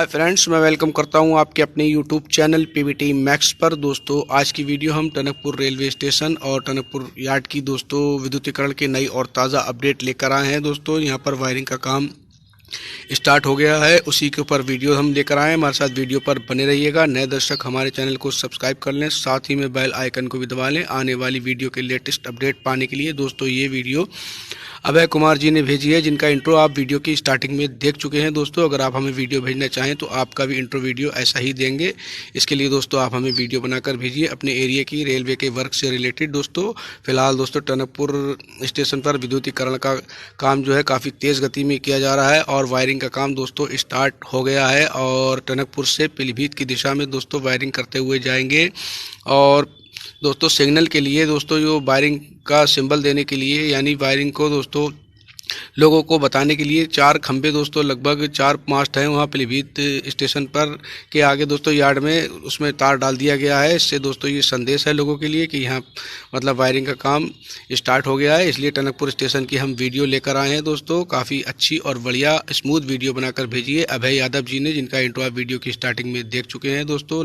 Friends, मैं welcome करता हूं आपके अपने YouTube चैनल PBT मैक्स पर। दोस्तों, आज की वीडियो हम टनकपुर रेलवे स्टेशन और टनकपुर यार्ड की दोस्तों विद्युतीकरण की नई और ताज़ा अपडेट लेकर आए हैं। दोस्तों, यहां पर वायरिंग का काम स्टार्ट हो गया है, उसी के ऊपर वीडियो हम लेकर आए हैं। हमारे साथ वीडियो पर बने रहिएगा। नए दर्शक हमारे चैनल को सब्सक्राइब कर लें, साथ ही में बेल आइकन को भी दबा लें आने वाली वीडियो के लेटेस्ट अपडेट पाने के लिए। दोस्तों, ये वीडियो अभय कुमार जी ने भेजी है, जिनका इंट्रो आप वीडियो की स्टार्टिंग में देख चुके हैं। दोस्तों, अगर आप हमें वीडियो भेजना चाहें तो आपका भी इंट्रो वीडियो ऐसा ही देंगे। इसके लिए दोस्तों आप हमें वीडियो बनाकर भेजिए अपने एरिया की रेलवे के वर्क से रिलेटेड। दोस्तों, फिलहाल दोस्तों टनकपुर स्टेशन पर विद्युतीकरण का काम जो है काफ़ी तेज़ गति में किया जा रहा है और वायरिंग का काम दोस्तों स्टार्ट हो गया है और टनकपुर से पीलीभीत की दिशा में दोस्तों वायरिंग करते हुए जाएंगे। और दोस्तों, सिग्नल के लिए दोस्तों जो वायरिंग का सिंबल देने के लिए, यानी वायरिंग को दोस्तों लोगों को बताने के लिए 4 खंबे दोस्तों लगभग 4 मास्ट हैं वहाँ पीलीभीत स्टेशन पर के आगे दोस्तों यार्ड में, उसमें तार डाल दिया गया है। इससे दोस्तों ये संदेश है लोगों के लिए कि यहाँ मतलब वायरिंग का काम स्टार्ट हो गया है। इसलिए टनकपुर स्टेशन की हम वीडियो लेकर आए हैं। दोस्तों, काफ़ी अच्छी और बढ़िया स्मूथ वीडियो बनाकर भेजिए अभय यादव जी ने, जिनका इंट्रो आप वीडियो की स्टार्टिंग में देख चुके हैं। दोस्तों,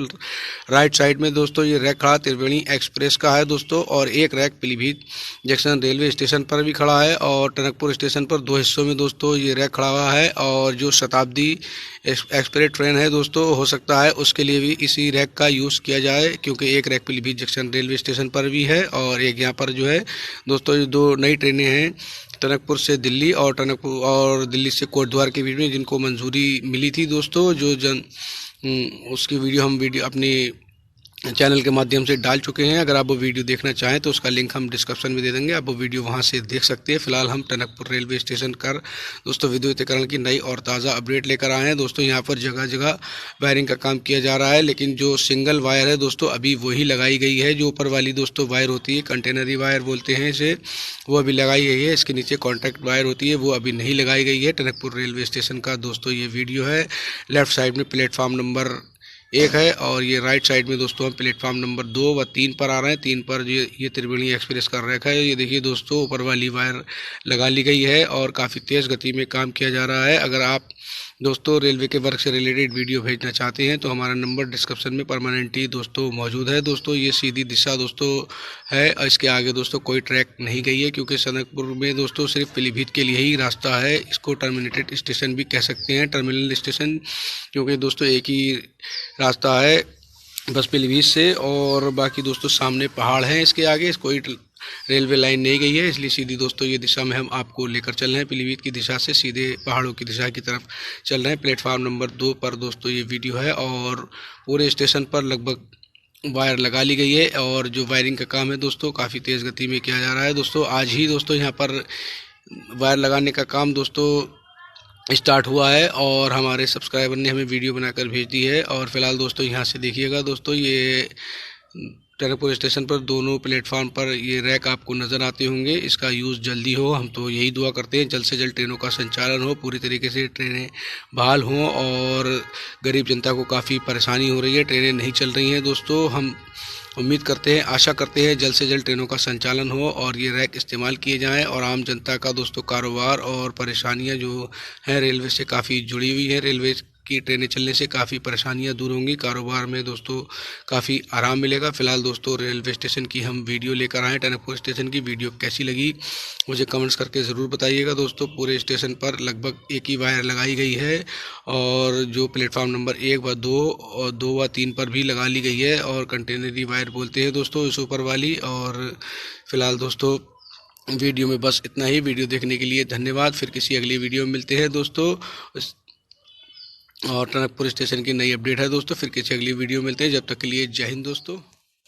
राइट साइड में दोस्तों ये रैक खड़ा त्रिवेणी एक्सप्रेस का है दोस्तों, और एक rack Pilibhit junction railway station पर भी खड़ा है। और टनकपुर स्टेशन पर 2 हिस्सों में दोस्तों ये रैक खड़ा हुआ है। और जो शताब्दी एक्सप्रेस ट्रेन है दोस्तों, हो सकता है उसके लिए भी इसी रैक का यूज़ किया जाए, क्योंकि एक rack Pilibhit junction railway station पर भी है और एक यहाँ पर जो है दोस्तों ये 2 नई ट्रेनें हैं टनकपुर से दिल्ली और टनकपुर और दिल्ली से कोटद्वार के बीच में, जिनको मंजूरी मिली थी दोस्तों। जो उसकी वीडियो अपनी चैनल के माध्यम से डाल चुके हैं। अगर आप वो वीडियो देखना चाहें तो उसका लिंक हम डिस्क्रिप्शन में दे देंगे, आप वो वीडियो वहां से देख सकते हैं। फिलहाल हम टनकपुर रेलवे स्टेशन कर दोस्तों विद्युतीकरण की नई और ताज़ा अपडेट लेकर आए हैं। दोस्तों, यहाँ पर जगह जगह वायरिंग का काम किया जा रहा है, लेकिन जो सिंगल वायर है दोस्तों अभी वही लगाई गई है। जो ऊपर वाली दोस्तों वायर होती है, कंटेनरी वायर बोलते हैं इसे, वो अभी लगाई गई है। इसके नीचे कॉन्टैक्ट वायर होती है, वो अभी नहीं लगाई गई है। टनकपुर रेलवे स्टेशन का दोस्तों ये वीडियो है। लेफ्ट साइड में प्लेटफॉर्म नंबर 1 है और ये राइट साइड में दोस्तों हम प्लेटफॉर्म नंबर 2 व 3 पर आ रहे हैं। 3 पर ये त्रिवेणी एक्सप्रेस का रैक है। ये देखिए दोस्तों, ऊपर वाली वायर लगा ली गई है और काफ़ी तेज़ गति में काम किया जा रहा है। अगर आप दोस्तों रेलवे के वर्क से रिलेटेड वीडियो भेजना चाहते हैं तो हमारा नंबर डिस्क्रिप्शन में परमानेंटली दोस्तों मौजूद है। दोस्तों, ये सीधी दिशा दोस्तों है और इसके आगे दोस्तों कोई ट्रैक नहीं गई है, क्योंकि टनकपुर में दोस्तों सिर्फ पीलीभीत के लिए ही रास्ता है। इसको टर्मिनेटेड स्टेशन भी कह सकते हैं, टर्मिनल स्टेशन, क्योंकि दोस्तों एक ही रास्ता है बस पीलीभीत से, और बाकी दोस्तों सामने पहाड़ हैं। इसके आगे कोई रेलवे लाइन नहीं गई है, इसलिए सीधी दोस्तों ये दिशा में हम आपको लेकर चल रहे हैं। पीलीभीत की दिशा से सीधे पहाड़ों की दिशा की तरफ चल रहे हैं। प्लेटफॉर्म नंबर 2 पर दोस्तों ये वीडियो है और पूरे स्टेशन पर लगभग वायर लगा ली गई है। और जो वायरिंग का काम है दोस्तों काफ़ी तेज़ गति में किया जा रहा है। दोस्तों, आज ही दोस्तों यहाँ पर वायर लगाने का काम दोस्तों स्टार्ट हुआ है और हमारे सब्सक्राइबर ने हमें वीडियो बनाकर भेज दी है। और फिलहाल दोस्तों यहाँ से देखिएगा दोस्तों, ये टनकपुर स्टेशन पर दोनों प्लेटफॉर्म पर ये रैक आपको नज़र आते होंगे। इसका यूज़ जल्दी हो, हम तो यही दुआ करते हैं जल्द से जल्द ट्रेनों का संचालन हो, पूरी तरीके से ट्रेनें बहाल हों। और गरीब जनता को काफ़ी परेशानी हो रही है, ट्रेनें नहीं चल रही हैं दोस्तों। हम उम्मीद करते हैं, आशा करते हैं जल्द से जल्द ट्रेनों का संचालन हो और ये रैक इस्तेमाल किए जाएं और आम जनता का दोस्तों कारोबार और परेशानियां जो हैं रेलवे से काफ़ी जुड़ी हुई हैं। रेलवे की ट्रेनें चलने से काफ़ी परेशानियां दूर होंगी, कारोबार में दोस्तों काफ़ी आराम मिलेगा। फिलहाल दोस्तों रेलवे स्टेशन की हम वीडियो लेकर आए। टनकपुर स्टेशन की वीडियो कैसी लगी मुझे कमेंट्स करके ज़रूर बताइएगा। दोस्तों, पूरे स्टेशन पर लगभग एक ही वायर लगाई गई है और जो प्लेटफॉर्म नंबर 1 व 2 और 2 व 3 पर भी लगा ली गई है, और कंटेनरी वायर बोलते हैं दोस्तों इस ऊपर वाली। और फिलहाल दोस्तों वीडियो में बस इतना ही। वीडियो देखने के लिए धन्यवाद। फिर किसी अगली वीडियो में मिलते हैं दोस्तों, और टनकपुर स्टेशन की नई अपडेट है दोस्तों। फिर किसी अगली वीडियो मिलते हैं, जब तक के लिए जय हिंद दोस्तों।